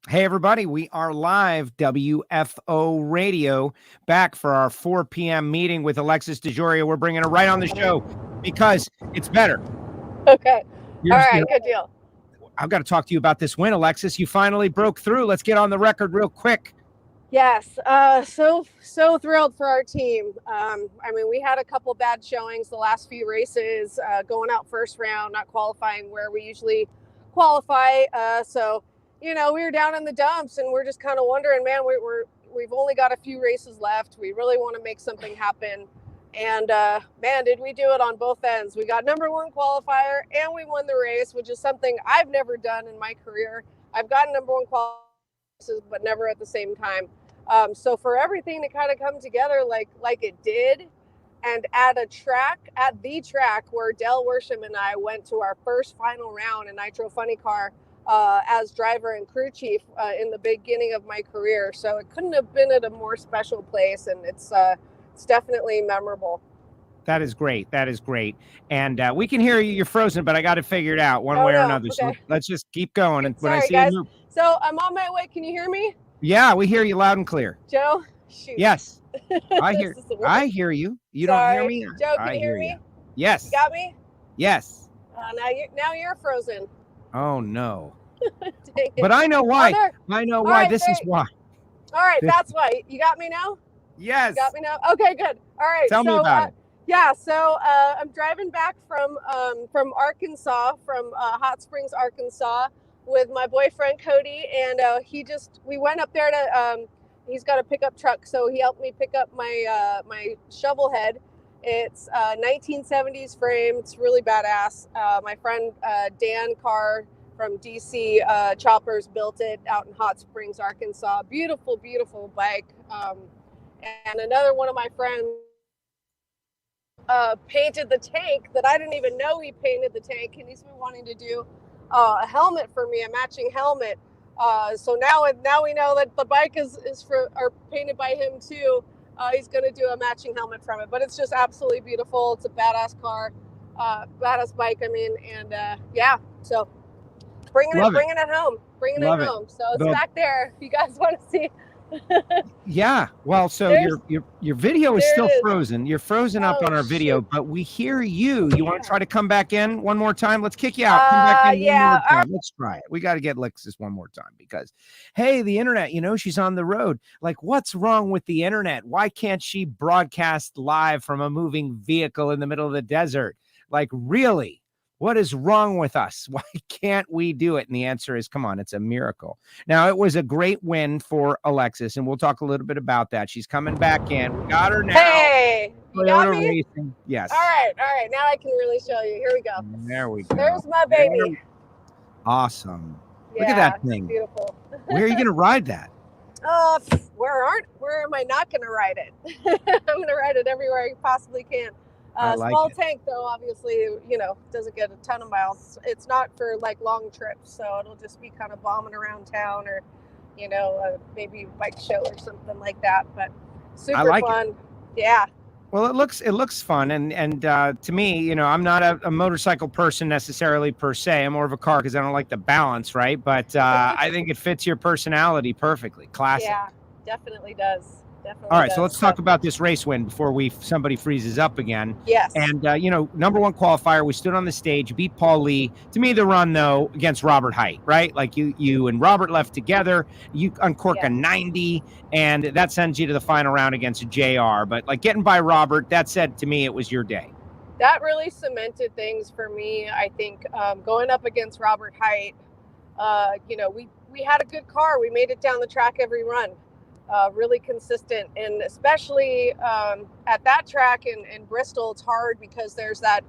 Hey, everybody, we are live, WFO Radio, back for our 4 p.m. meeting with Alexis DeJoria. We're bringing her right on the show because it's better. Okay. You're, All right. Good deal. I've got to talk to you about this win, Alexis. You finally broke through. Let's get on the record real quick. Yes. So thrilled for our team. I mean, we had a couple bad showings the last few races, going out first round, not qualifying where we usually qualify. So, we were down in the dumps and we're just kind of wondering, man, we've only got a few races left. We really want to make something happen. And man, did we do it on both ends. We got number one qualifier and we won the race, which is something I've never done in my career. I've gotten number one qualifiers, but never at the same time. So for everything to kind of come together like it did, and at the track where Del Worsham and I went to our first final round in Nitro Funny Car as driver and crew chief in the beginning of my career. So it couldn't have been at a more special place, and it's definitely memorable. That is great. That is great. And we can hear you. You're frozen, but I got to figure it out one way or another. Okay. So let's just keep going. And when I see guys. So I'm on my way. Can you hear me? Yeah, we hear you loud and clear. Joe? Shoot. Yes. I hear you. You don't hear me? Joe, can you hear me? You. Yes. You got me? Yes. Now you're frozen. Oh, no. But I know why. I know why. Right, this is why. All right, that's why. You got me now? Yes. You got me now? Okay, good. All right. Tell me about it. Yeah, so I'm driving back from Arkansas, from Hot Springs, Arkansas, with my boyfriend Cody, and we went up there to he's got a pickup truck, so he helped me pick up my my shovel head. It's 1970s frame. It's really badass. My friend Dan Carr from DC Choppers built it out in Hot Springs, Arkansas. Beautiful bike. And another one of my friends painted the tank that I didn't even know he painted the tank, and he's been wanting to do a helmet for me, a matching helmet. So now we know that the bike is painted by him too. He's going to do a matching helmet from it, but it's just absolutely beautiful. It's a badass car, badass bike. I mean, and yeah, so bringing it home. So it's back there if you guys want to see. Yeah, well, so your video is still frozen. You're frozen up on our video, but we hear you. You want to try to come back in one more time? Let's kick you out. Come back in one more time. Let's try it. We got to get Alexis one more time because, hey, the internet, she's on the road. Like, what's wrong with the internet? Why can't she broadcast live from a moving vehicle in the middle of the desert? Like, really? What is wrong with us? Why can't we do it? And the answer is, come on, it's a miracle. Now, it was a great win for Alexis, and we'll talk a little bit about that. She's coming back in. We got her now. Hey, you got me? Racing. Yes. All right. Now I can really show you. Here we go. There we go. There's my baby. Awesome. Yeah, look at that thing. Beautiful. Where are you going to ride that? Where am I not going to ride it? I'm going to ride it everywhere I possibly can. Small tank, though, obviously, doesn't get a ton of miles. It's not for like long trips, so it'll just be kind of bombing around town or, maybe a bike show or something like that. But super fun. Yeah. Well, it looks fun, and to me, I'm not a motorcycle person necessarily per se. I'm more of a car because I don't like the balance, right? But I think it fits your personality perfectly. Classic. Yeah, definitely does. All right, so let's talk about this race win before somebody freezes up again. Yes. And, number one qualifier, we stood on the stage, beat Paul Lee. To me, the run, though, against Robert Height, right? Like you and Robert left together. You uncork a 90, and that sends you to the final round against JR. But, like, getting by Robert, that said, to me, it was your day. That really cemented things for me, I think. Going up against Robert Height, we had a good car. We made it down the track every run. Really consistent, and especially at that track in Bristol, it's hard because there's that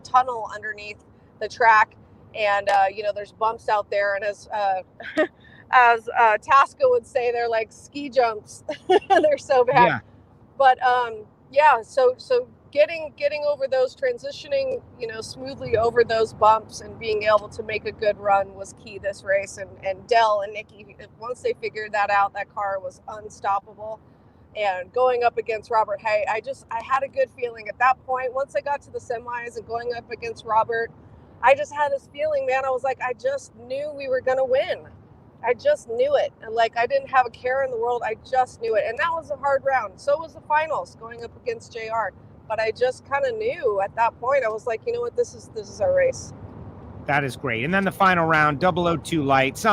tunnel underneath the track, and there's bumps out there, and as Tasca would say, they're like ski jumps. They're so bad. Yeah. But so getting over those, transitioning smoothly over those bumps and being able to make a good run was key this race. And Del and Nikki, once they figured that out, that car was unstoppable. And going up against Robert Height, I had a good feeling at that point. Once I got to the semis and going up against Robert, I just had this feeling, man. I was like, I just knew we were going to win. I just knew it. And like, I didn't have a care in the world. I just knew it. And that was a hard round. So was the finals going up against JR. But I just kind of knew at that point. I was like, you know what, this is our race. That is great. And then the final round, 002 light.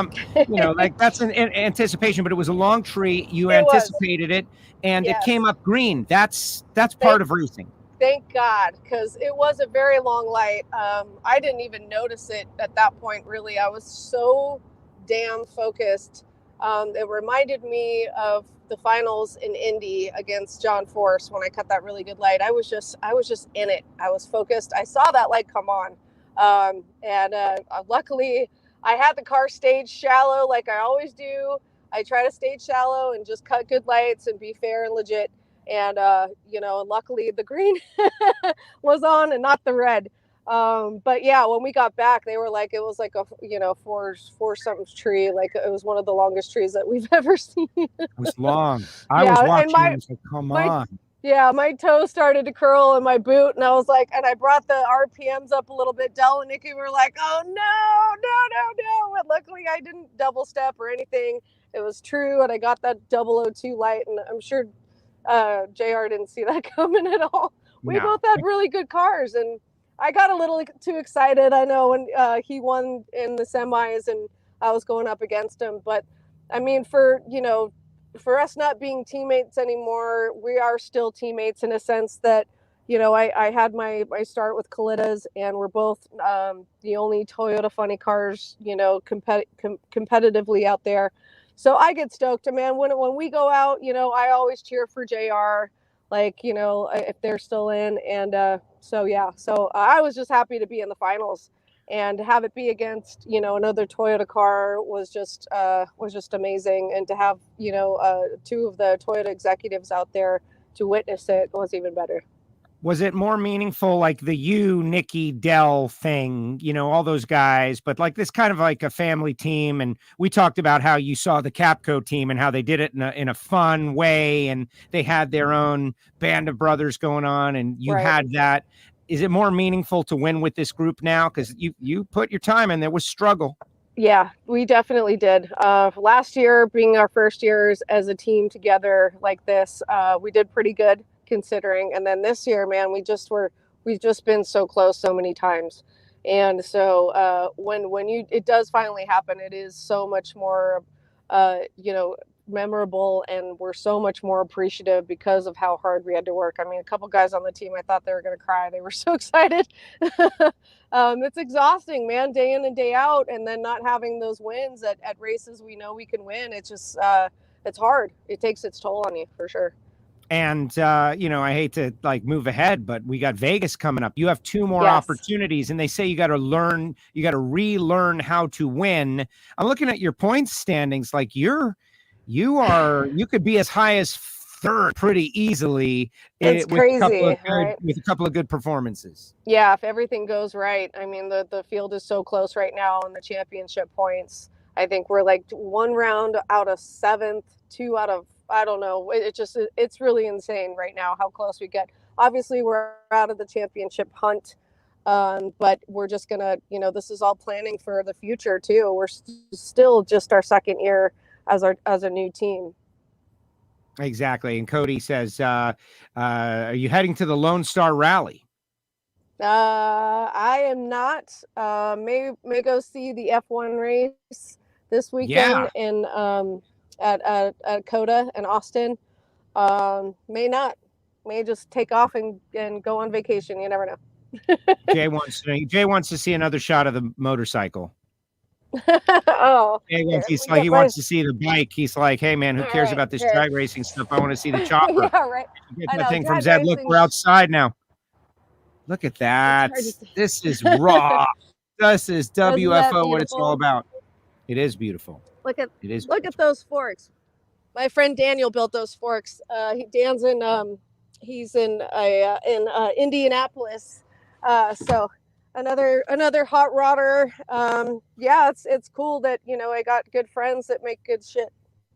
Like that's an anticipation, but it was a long tree. You anticipated it, and it came up green. That's part of racing. Thank God, because it was a very long light. I didn't even notice it at that point, really. I was so damn focused. It reminded me of the finals in Indy against John Force when I cut that really good light. I was just in it. I was focused. I saw that light come on. Luckily I had the car stage shallow like I always do. I try to stage shallow and just cut good lights and be fair and legit. And, luckily the green was on and not the red. But yeah, when we got back, they were like, it was like a, four something tree. Like it was one of the longest trees that we've ever seen. It was long. I was watching and I was like, come on. Yeah, my toe started to curl in my boot, and I was like, and I brought the RPMs up a little bit. Dell and Nikki were like, oh, no. And luckily, I didn't double step or anything. It was true, and I got that 002 light, and I'm sure JR didn't see that coming at all. We both had really good cars, and I got a little too excited, I know, when he won in the semis, and I was going up against him. But, I mean, for us not being teammates anymore, we are still teammates in a sense that, I had my start with Collectibles, and we're both the only Toyota funny cars, competitively out there. So I get stoked. And man, when we go out, I always cheer for JR, like, if they're still in. And so I was just happy to be in the finals. And to have it be against, another Toyota car was just amazing. And to have, two of the Toyota executives out there to witness it was even better. Was it more meaningful, like the Nikki, Dell thing, all those guys, but like this kind of like a family team? And we talked about how you saw the Capco team and how they did it in a fun way, and they had their own band of brothers going on, and you had that. Is it more meaningful to win with this group now? Because you put your time in, there was struggle. Yeah, we definitely did. Last year being our first years as a team together like this, we did pretty good considering. And then this year, man, we've just been so close so many times. And so when it does finally happen, it is so much more, memorable, and we're so much more appreciative because of how hard we had to work. I mean, a couple guys on the team, I thought they were going to cry. They were so excited. It's exhausting, man, day in and day out, and then not having those wins at races we know we can win. It's just it's hard. It takes its toll on you for sure. And I hate to like move ahead, but we got Vegas coming up. You have 2 more opportunities, and they say you got to relearn how to win. I'm looking at your points standings. Like you could be as high as 3rd pretty easily. It's crazy, with a couple of good performances. Yeah, if everything goes right. I mean, the field is so close right now in the championship points. I think we're like 1 round out of 7th, 2 out of, I don't know. It's really insane right now how close we get. Obviously, we're out of the championship hunt. But we're just gonna, this is all planning for the future too. We're still just our 2nd year as a new team. Exactly. And Cody says, are you heading to the Lone Star Rally? I am not. May go see the F1 race this weekend in at Coda and Austin. May not. May just take off and go on vacation. You never know. Jay wants to see another shot of the motorcycle. He wants to see the bike. He's like, hey man, who cares about this drag racing stuff? I want to see the chopper. Yeah, right. Get that thing from Zed. Look, we're outside now. Look at that. This is raw. This is WFO, what it's all about. It is beautiful. Look at those forks. My friend Daniel built those forks. Dan's he's in Indianapolis. So another hot rodder. It's cool that I got good friends that make good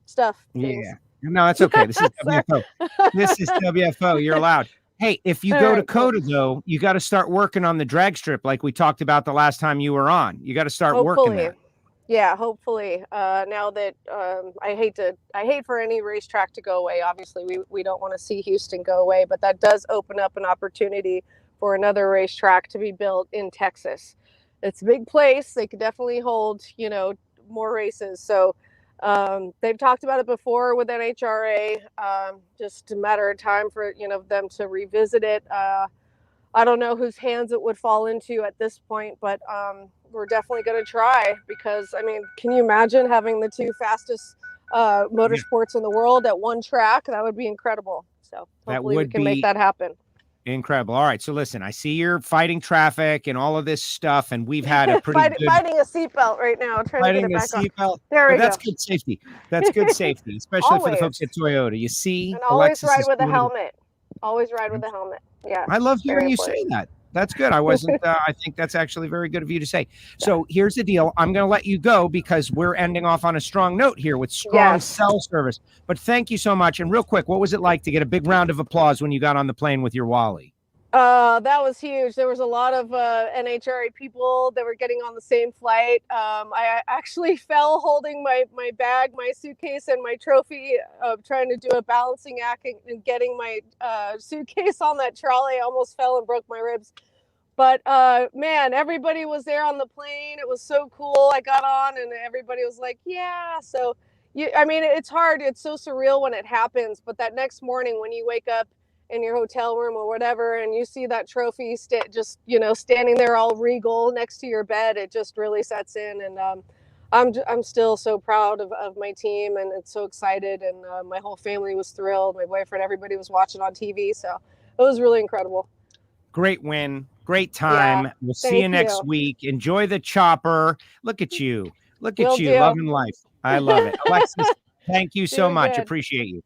stuff. Yeah, no, that's okay. This is WFO. This is WFO. You're allowed. Hey, if you go to Coda though, you got to start working on the drag strip like we talked about the last time you were on. You got to start working that. Yeah, hopefully. Now that I hate for any racetrack to go away. Obviously, we don't want to see Houston go away, but that does open up an opportunity for another racetrack to be built in Texas. It's a big place. They could definitely hold, more races. So they've talked about it before with NHRA. Just a matter of time for them to revisit it. I don't know whose hands it would fall into at this point, but we're definitely going to try because, I mean, can you imagine having the two fastest motorsports in the world at one track? That would be incredible. So hopefully we can make that happen. Incredible. All right. So listen, I see you're fighting traffic and all of this stuff, and we've had a pretty fighting a seatbelt right now, trying to get it back on. There we go. That's good safety. That's good safety, especially for the folks at Toyota. You see, and always ride with a helmet. Always ride with a helmet. Yeah. I love hearing you say that. That's good. I wasn't, I think that's actually very good of you to say. So here's the deal. I'm going to let you go because we're ending off on a strong note here with strong cell service. But thank you so much. And real quick, what was it like to get a big round of applause when you got on the plane with your Wally? That was huge. There was a lot of NHRA people that were getting on the same flight. I actually fell holding my bag, my suitcase, and my trophy, trying to do a balancing act and getting my suitcase on that trolley. I almost fell and broke my ribs. But man, everybody was there on the plane. It was so cool. I got on and everybody was like, yeah. So, I mean, it's hard. It's so surreal when it happens. But that next morning when you wake up in your hotel room or whatever, and you see that trophy just standing there all regal next to your bed, it just really sets in. And I'm still so proud of my team, and it's so excited. And my whole family was thrilled. My boyfriend, everybody was watching on TV, so it was really incredible. Great win, great time. We'll see you next week. Enjoy the chopper. Look at you, loving life. I love it, Alexis. Thank you so much. Appreciate you.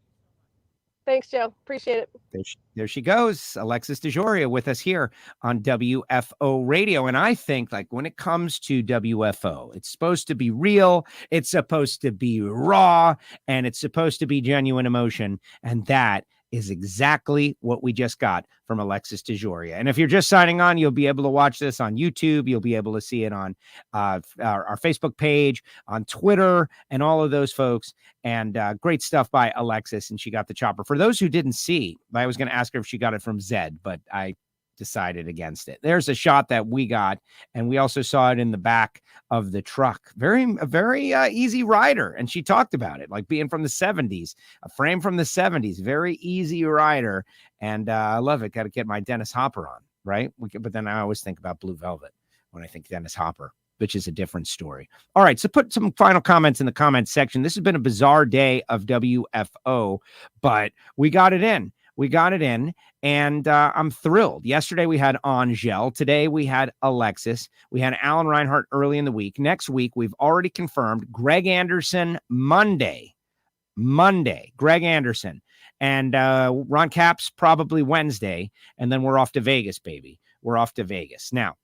Thanks, Joe. Appreciate it. There she goes. Alexis DeJoria with us here on WFO Radio. And I think, like, when it comes to WFO, it's supposed to be real, it's supposed to be raw, and it's supposed to be genuine emotion. And that is exactly what we just got from Alexis DeJoria. And if you're just signing on, you'll be able to watch this on YouTube. You'll be able to see it on our Facebook page, on Twitter, and all of those folks. And great stuff by Alexis. And she got the chopper. For those who didn't see, I was going to ask her if she got it from Zed, but I decided against it. There's a shot that we got, and we also saw it in the back of the truck. Very easy rider, and she talked about it, like being from the 70s, a frame from the 70s, very easy rider, and I love it. Got to get my Dennis Hopper on, right? But then I always think about Blue Velvet when I think Dennis Hopper, which is a different story. All right, so put some final comments in the comments section. This has been a bizarre day of WFO, but we got it in. And I'm thrilled. Yesterday we had Angel. Today we had Alexis. We had Alan Reinhart early in the week. Next week, we've already confirmed Greg Anderson Monday, Greg Anderson. And Ron Capps probably Wednesday. And then we're off to Vegas, baby. We're off to Vegas. Now,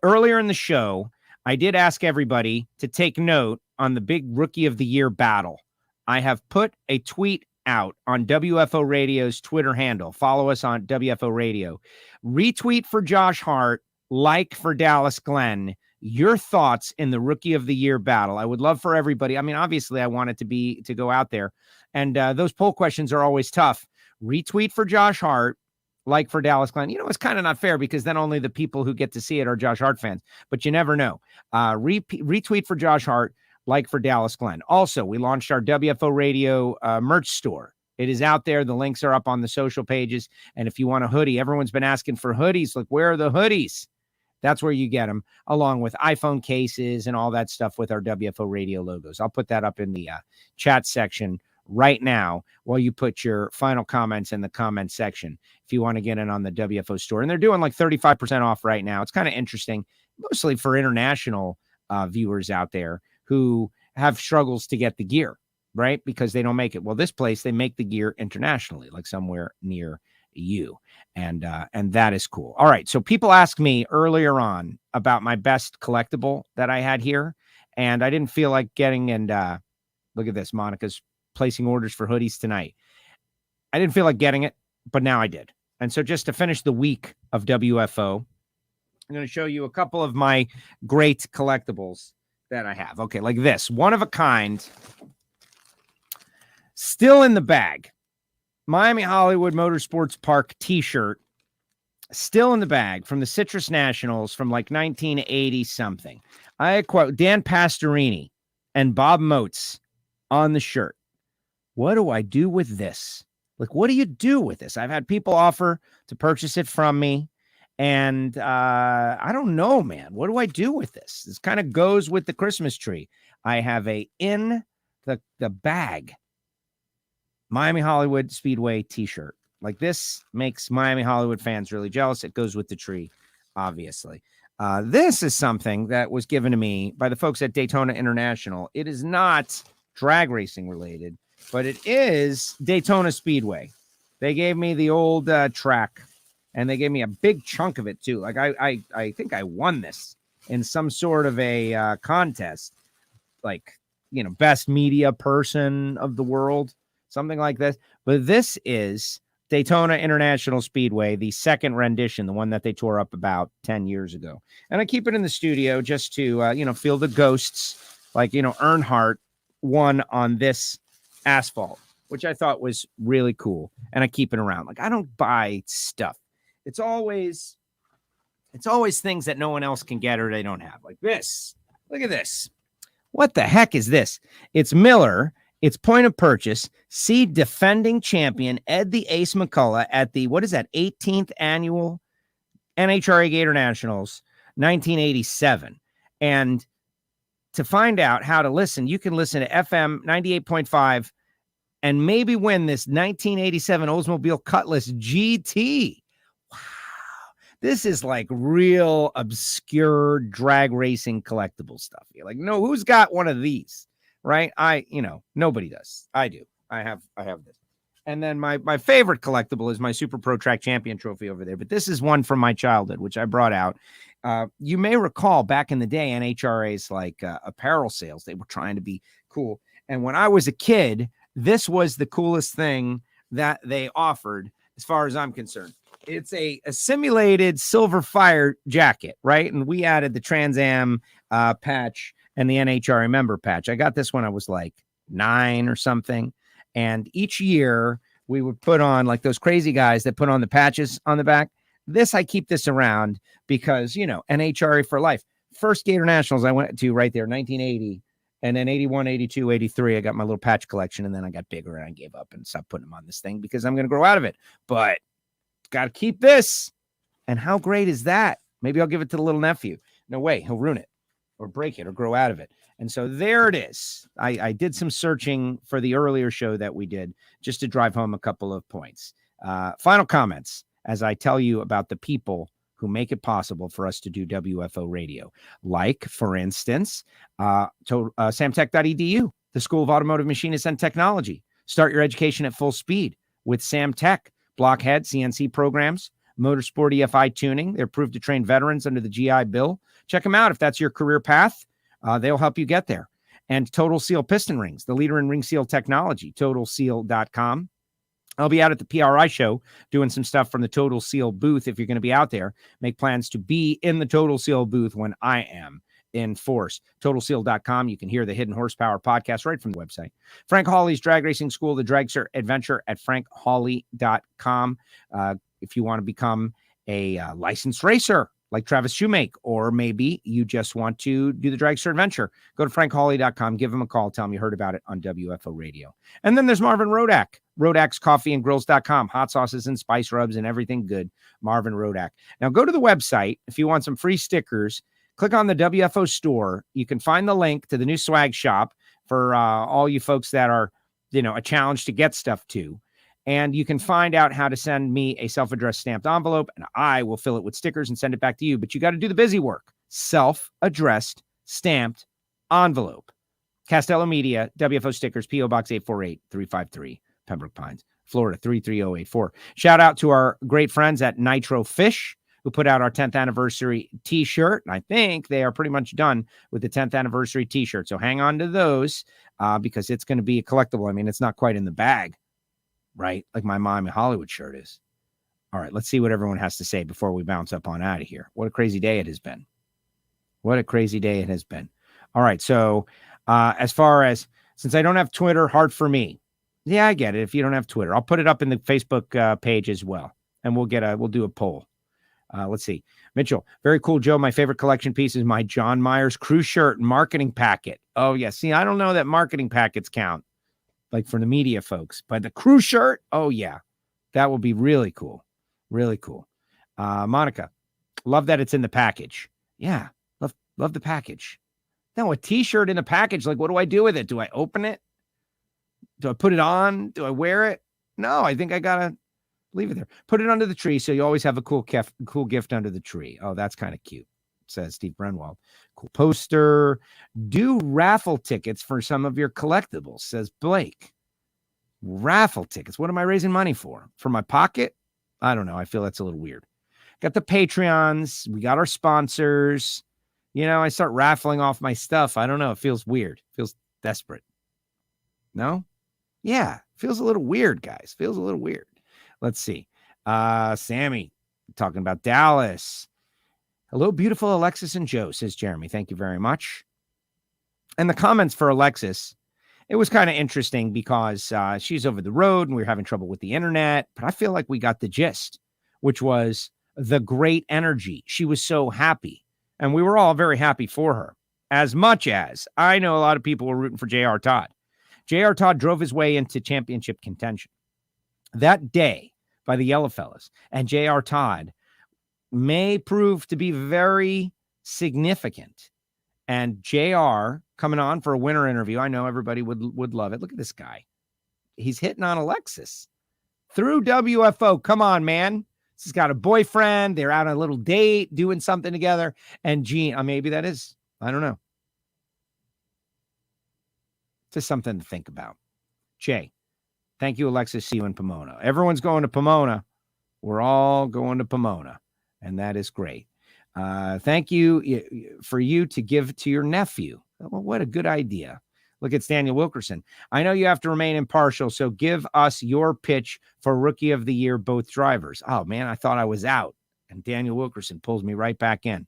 earlier in the show, I did ask everybody to take note on the big Rookie of the Year battle. I have put a tweet out on WFO Radio's Twitter handle. Follow us on WFO Radio. Retweet for Josh Hart, like for Dallas Glenn. Your thoughts in the Rookie of the Year battle. I would love for everybody. I mean, obviously, I want it to go out there. And those poll questions are always tough. Retweet for Josh Hart, like for Dallas Glenn. You know, it's kind of not fair because then only the people who get to see it are Josh Hart fans. But you never know. Retweet for Josh Hart, like for Dallas Glenn. Also, we launched our WFO Radio merch store. It is out there. The links are up on the social pages. And if you want a hoodie, everyone's been asking for hoodies. Like, where are the hoodies? That's where you get them, along with iPhone cases and all that stuff with our WFO Radio logos. I'll put that up in the chat section right now while you put your final comments in the comment section if you want to get in on the WFO store. And they're doing like 35% off right now. It's kind of interesting, mostly for international viewers out there who have struggles to get the gear, right? Because they don't make it. Well, this place, they make the gear internationally, like somewhere near you. And that is cool. All right. So people asked me earlier on about my best collectible that I had here. And I didn't feel like getting, and look at this, Monica's placing orders for hoodies tonight. I didn't feel like getting it, but now I did. And so just to finish the week of WFO, I'm going to show you a couple of my great collectibles that I have. Okay, like this, one of a kind, still in the bag. Miami Hollywood Motorsports Park t-shirt, still in the bag from the Citrus Nationals from like 1980 something. I quote Dan Pastorini and Bob Moats on the shirt. What do I do with this? Like, what do you do with this? I've had people offer to purchase it from me. And I don't know, man. What do I do with this? This kind of goes with the Christmas tree. I have a in the bag Miami Hollywood Speedway t-shirt. Like, this makes Miami Hollywood fans really jealous. It goes with the tree, obviously. This is something that was given to me by the folks at Daytona International. It is not drag racing related, but it is Daytona Speedway. They gave me the old track, and they gave me a big chunk of it too. Like, I think I won this in some sort of a contest, like, you know, best media person of the world, something like this. But this is Daytona International Speedway, the second rendition, the one that they tore up about 10 years ago. And I keep it in the studio just to, you know, feel the ghosts, like, you know, Earnhardt won on this asphalt, which I thought was really cool. And I keep it around. Like, I don't buy stuff. It's always things that no one else can get or they don't have. Like this. Look at this. What the heck is this? It's Miller. It's point of purchase. See defending champion Ed the Ace McCullough at the, what is that, 18th annual NHRA Gator Nationals, 1987. And to find out how to listen, you can listen to FM 98.5 and maybe win this 1987 Oldsmobile Cutlass GT. Wow. This is like real obscure drag racing collectible stuff. You're like, no, who's got one of these? Right? Nobody does. I do. I have this. And then my favorite collectible is my Super Pro Track Champion trophy over there. But this is one from my childhood, which I brought out. You may recall back in the day, NHRA's like apparel sales, they were trying to be cool. And when I was a kid, this was the coolest thing that they offered, as far as I'm concerned. It's a simulated Silver Fire jacket, right? And we added the Trans Am patch and the NHRA member patch. I got this when I was like 9 or something. And each year we would put on, like those crazy guys that put on the patches on the back. I keep this around because, you know, NHRA for life. First Gator Nationals I went to right there, 1980. And then 81, 82, 83, I got my little patch collection. And then I got bigger and I gave up and stopped putting them on this thing because I'm going to grow out of it. But got to keep this. And how great is that? Maybe I'll give it to the little nephew. No way. He'll ruin it or break it or grow out of it. And so there it is. I did some searching for the earlier show that we did just to drive home a couple of points. Final comments as I tell you about the people who make it possible for us to do WFO radio. Like, for instance, samtech.edu, the School of Automotive Machinists and Technology. Start your education at full speed with Samtech. Blockhead, CNC programs, motorsport EFI tuning. They're approved to train veterans under the GI Bill. Check them out if that's your career path. They'll help you get there. And Total Seal Piston Rings, the leader in ring seal technology, totalseal.com. I'll be out at the PRI show doing some stuff from the Total Seal booth. If you're going to be out there, make plans to be in the Total Seal booth when I am in force. TotalSeal.com. You can hear the Hidden Horsepower podcast right from the website. Frank Hawley's Drag Racing School, the Dragster Adventure at FrankHawley.com. If you want to become a licensed racer like Travis Shoemake, or maybe you just want to do the Dragster Adventure, go to FrankHawley.com, give him a call, tell him you heard about it on WFO Radio. And then there's Marvin Rodak, Rodak'sCoffeeandGrills.com, hot sauces and spice rubs and everything good, Marvin Rodak. Now go to the website if you want some free stickers. Click on the WFO store. You can find the link to the new swag shop for all you folks that are, you know, a challenge to get stuff to. And you can find out how to send me a self-addressed stamped envelope, and I will fill it with stickers and send it back to you. But you got to do the busy work. Self-addressed stamped envelope. Castello Media, WFO stickers, P.O. Box 848-353, Pembroke Pines, Florida 33084. Shout out to our great friends at Nitro Fish, who put out our 10th anniversary t-shirt. And I think they are pretty much done with the 10th anniversary t-shirt. So hang on to those because it's going to be a collectible. I mean, it's not quite in the bag, right? Like my Miami Hollywood shirt is. All right, let's see what everyone has to say before we bounce up on out of here. What a crazy day it has been. What a crazy day it has been. All right. So as far as, since I don't have Twitter, hard for me. Yeah, I get it. If you don't have Twitter, I'll put it up in the Facebook page as well. And we'll do a poll. Let's see. Mitchell, very cool, Joe. My favorite collection piece is my John Myers crew shirt marketing packet. Oh, yeah. See, I don't know that marketing packets count, like for the media folks, but the crew shirt, oh, yeah. That will be really cool. Really cool. Monica, love that it's in the package. Yeah, love the package. Now, a T-shirt in a package, like, what do I do with it? Do I open it? Do I put it on? Do I wear it? No, I think I got to leave it there. Put it under the tree so you always have a cool gift under the tree. Oh, that's kind of cute, says Steve Brenwald. Cool poster. Do raffle tickets for some of your collectibles, says Blake. Raffle tickets. What am I raising money for? For my pocket? I don't know. I feel that's a little weird. Got the Patreons. We got our sponsors. You know, I start raffling off my stuff. I don't know. It feels weird. It feels desperate. No? Yeah. Feels a little weird, guys. Feels a little weird. Let's see. Sammy talking about Dallas. Hello, beautiful Alexis and Joe, says Jeremy. Thank you very much. And the comments for Alexis, it was kind of interesting because she's over the road and we were having trouble with the internet, but I feel like we got the gist, which was the great energy. She was so happy, and we were all very happy for her, as much as I know a lot of people were rooting for J.R. Todd. J.R. Todd drove his way into championship contention that day by the Yellow Fellas, and J.R. Todd may prove to be very significant. And JR coming on for a winter interview. I know everybody would love it. Look at this guy. He's hitting on Alexis through WFO. Come on, man. He's got a boyfriend. They're out on a little date, doing something together. And Gene, maybe that is, I don't know. Just something to think about. Jay, thank you, Alexis. See you in Pomona. Everyone's going to Pomona. We're all going to Pomona. And that is great. Thank you for you to give to your nephew. Well, what a good idea. Look at Daniel Wilkerson. I know you have to remain impartial, so give us your pitch for Rookie of the Year, both drivers. Oh, man, I thought I was out. And Daniel Wilkerson pulls me right back in.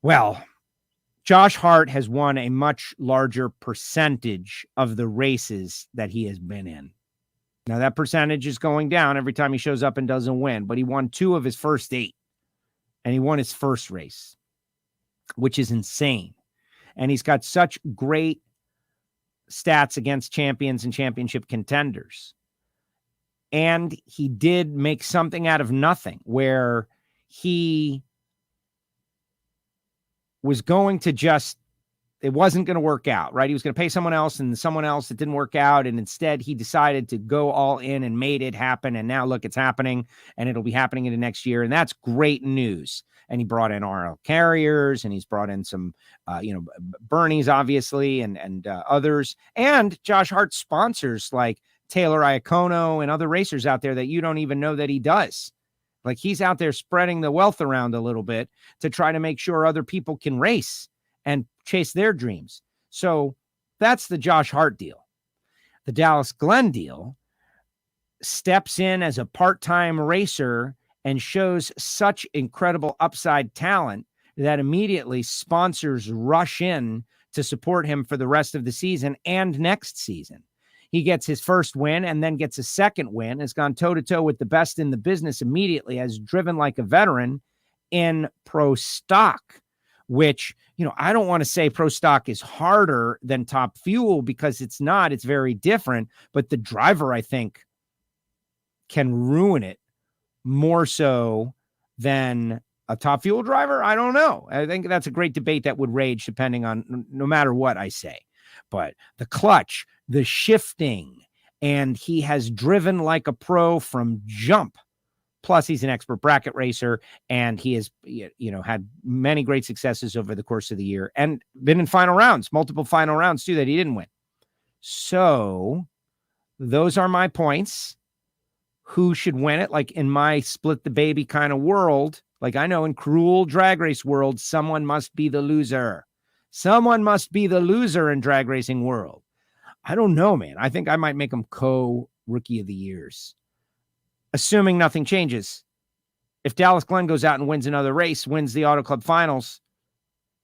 Well, Josh Hart has won a much larger percentage of the races that he has been in. Now, that percentage is going down every time he shows up and doesn't win, but he won 2 of his first 8. And he won his first race, which is insane. And he's got such great stats against champions and championship contenders. And he did make something out of nothing, where he was going to just, it wasn't going to work out, right? He was going to pay someone else, and someone else, it didn't work out. And instead he decided to go all in and made it happen. And now look, it's happening, and it'll be happening in the next year. And that's great news. And he brought in RL Carriers, and he's brought in some, Bernie's obviously, and others, and Josh Hart sponsors like Taylor Iacono and other racers out there that you don't even know that he does. Like, he's out there spreading the wealth around a little bit to try to make sure other people can race and chase their dreams. So that's the Josh Hart deal. The Dallas Glenn deal steps in as a part-time racer and shows such incredible upside talent that immediately sponsors rush in to support him for the rest of the season and next season. He gets his first win and then gets a second win, has gone toe-to-toe with the best in the business immediately, has driven like a veteran in pro stock, which, I don't want to say pro stock is harder than top fuel, because it's not. It's very different. But the driver, I think, can ruin it more so than a top fuel driver. I don't know. I think that's a great debate that would rage depending on no matter what I say. But the clutch, the shifting, and he has driven like a pro from jump. Plus, he's an expert bracket racer, and he has, had many great successes over the course of the year and been in final rounds, multiple final rounds too, that he didn't win. So those are my points. Who should win it? Like, in my split the baby kind of world, like, I know in cruel drag race world, someone must be the loser. Someone must be the loser in drag racing world. I don't know, man. I think I might make him co-rookie of the years, assuming nothing changes. If Dallas Glenn goes out and wins another race, wins the Auto Club finals,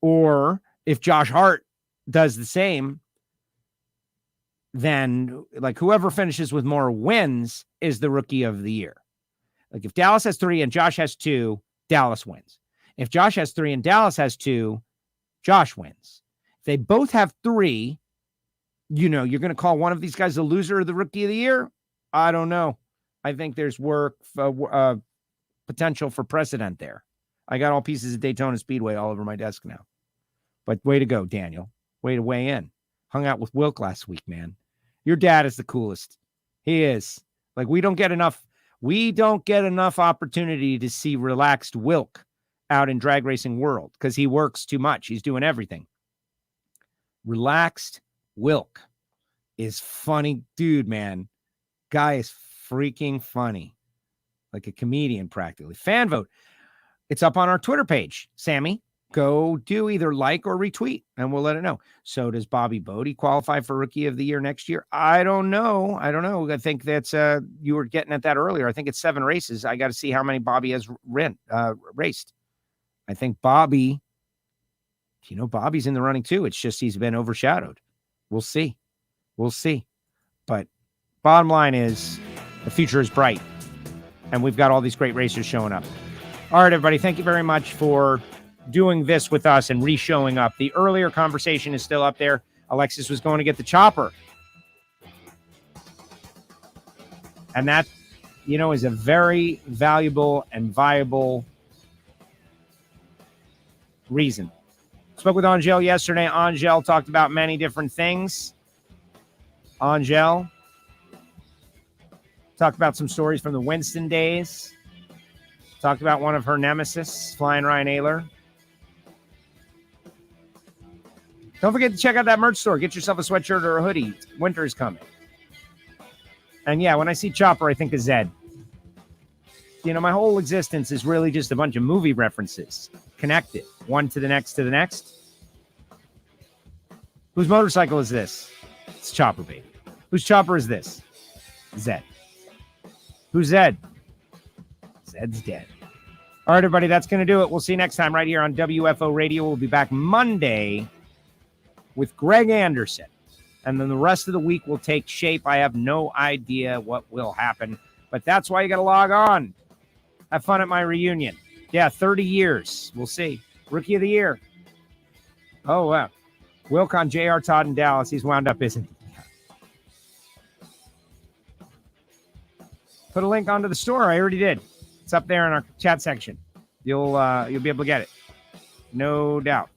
or if Josh Hart does the same, then like whoever finishes with more wins is the rookie of the year. Like if Dallas has 3 and Josh has 2, Dallas wins. If Josh has 3 and Dallas has 2, Josh wins. If they both have 3, you're going to call one of these guys the loser of the rookie of the year? I don't know. I think there's potential for precedent there. I got all pieces of Daytona Speedway all over my desk now. But way to go, Daniel. Way to weigh in. Hung out with Wilk last week, man. Your dad is the coolest. He is. Like we don't get enough opportunity to see relaxed Wilk out in drag racing world because he works too much. He's doing everything. Relaxed Wilk is funny dude, man. Guy is freaking funny. Like a comedian practically. Fan vote. It's up on our Twitter page. Sammy, go do either like or retweet and we'll let it know. So does Bobby Bodie qualify for Rookie of the Year next year? I don't know. I think that's you were getting at that earlier. I think it's 7 races. I got to see how many Bobby has raced. I think Bobby, Bobby's in the running too. It's just he's been overshadowed. We'll see. But bottom line is the future is bright. And we've got all these great racers showing up. All right, everybody. Thank you very much for doing this with us and re-showing up. The earlier conversation is still up there. Alexis was going to get the chopper. And that, is a very valuable and viable reason. Spoke with Angel yesterday. Angel talked about many different things. Angel talked about some stories from the Winston days. Talked about one of her nemesis, Flying Ryan Ayler. Don't forget to check out that merch store. Get yourself a sweatshirt or a hoodie. Winter is coming. And yeah, when I see Chopper, I think of Zed. My whole existence is really just a bunch of movie references connected, one to the next to the next. Whose motorcycle is this? It's Chopper, baby. Whose chopper is this? Zed. Who's Zed? Zed's dead. All right, everybody, that's going to do it. We'll see you next time right here on WFO Radio. We'll be back Monday with Greg Anderson. And then the rest of the week will take shape. I have no idea what will happen, but that's why you got to log on. Have fun at my reunion. Yeah, 30 years. We'll see. Rookie of the Year. Oh, wow. Wilk on J.R. Todd in Dallas. He's wound up, isn't he? Put a link onto the store. I already did. It's up there in our chat section. You'll be able to get it. No doubt.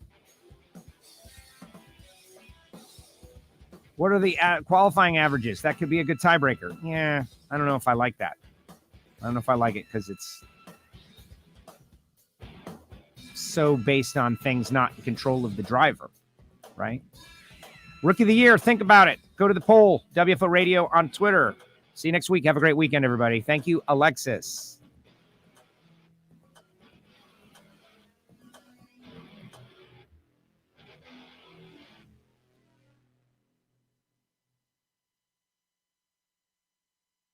What are the qualifying averages? That could be a good tiebreaker. Yeah, I don't know if I like that. I don't know if I like it because it's so based on things not in control of the driver, right? Rookie of the Year, think about it. Go to the poll, WFO Radio on Twitter. See you next week. Have a great weekend, everybody. Thank you, Alexis.